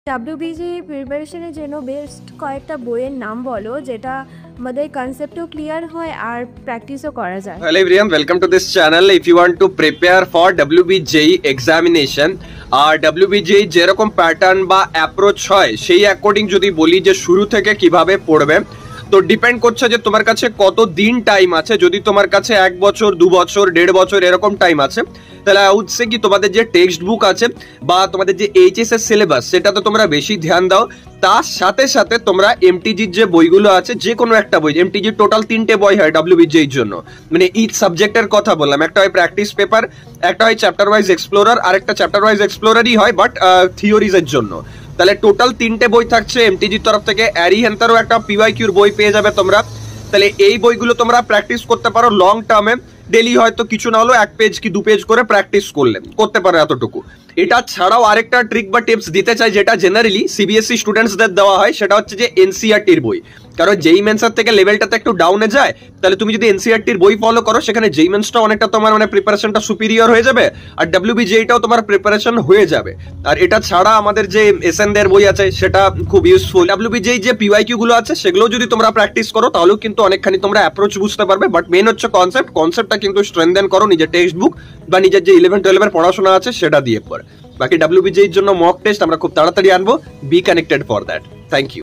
WBG প্রিপারেশনের জন্য best কয়েকটা বইয়ের নাম বলো যেটা আমাদের কনসেপ্টও ক্লিয়ার হয় আর প্র্যাকটিসও করা যায়। Hello everyone, welcome to this channel. If you want to prepare for WBJEE examination আর WBJEE যেরকম প্যাটার্ন বা অ্যাপ্রোচ হয় সেই অ্যাকর্ডিং যদি বলি যে শুরু থেকে কিভাবে পড়বে, তো ডিপেন্ড করছে যে তোমার কাছে কত দিন টাইম আছে। যদি তোমার কাছে 1 বছর 2 বছর 1.5 বছর এরকম টাইম আছে, তাহলে হচ্ছে কি তোমাদের যে টেক্সট বুক আছে বা তোমাদের যে এইচএস এর সিলেবাস সেটাতে তোমরা বেশি ধ্যান দাও। তার সাথে সাথে তোমরা এমটিজির যে বইগুলো আছে, যে কোনো একটা বই, এমটিজির টোটাল 3টে বই হয় WBJEE এর জন্য, মানে ইচ সাবজেক্টের কথা বললাম। একটা হয় প্র্যাকটিস পেপার, একটা হয় চ্যাপ্টার ওয়াইজ এক্সপ্লোরার, আর একটা চ্যাপ্টার ওয়াইজ এক্সপ্লোরারই হয় বাট থিওরিজ এর জন্য। তাহলে টোটাল 3টে বই থাকছে এমটিজির তরফ থেকে। অ্যারিহেন্তারও একটা পিওয়াইকিউর বই পেয়ে যাবে তোমরা। তাহলে এই বইগুলো তোমরা প্র্যাকটিস করতে পারো লং টার্মে। ডেলি হয়তো কিছু না হলো 1 পেজ কি 2 পেজ করে প্র্যাকটিস করতে পারো এতটুকু। এটা ছাড়াও আরেকটা ট্রিক বা টিপস দিতে চাই, যেটা জেনারেলি সিবিএসই স্টুডেন্টসদের দেওয়া হয়, সেটা হচ্ছে যে এনসিইআরটির বই। কারণ যেই মেন্সের থেকে লেভেলটাতে একটু ডাউনে যায়, তাহলে তুমি যদি এনসিইআরটির বই ফলো করো, সেখানে যেই মেন্সটা অনেকটা তোমার মানে প্রিপারেশনটা সুপিরিয়র হয়ে যাবে, আর WBJEEটাও তোমার প্রিপারেশন হয়ে যাবে। আর এটা ছাড়া আমাদের যে এসএনদের বই আছে সেটা খুব ইউজফুল। WBJEE যে পিওয়াইকিউ গুলো আছে সেগুলো যদি তোমরা প্র্যাকটিস করো, তাহলেও কিন্তু অনেকখানি তোমরা অ্যাপ্রোচ বুঝতে পারবে। বাট মেন হচ্ছে কনসেপ্টটা কিন্তু স্ট্রেনথেন করো নিজের টেক্সট বুক বা নিজের যে 11-12 এর পড়াশোনা আছে সেটা দিয়ে পড়ে। বাকি WBJEEর জন্য মক টেস্ট আমরা খুব তাড়াতাড়ি আনবো। Be connected for that. Thank you.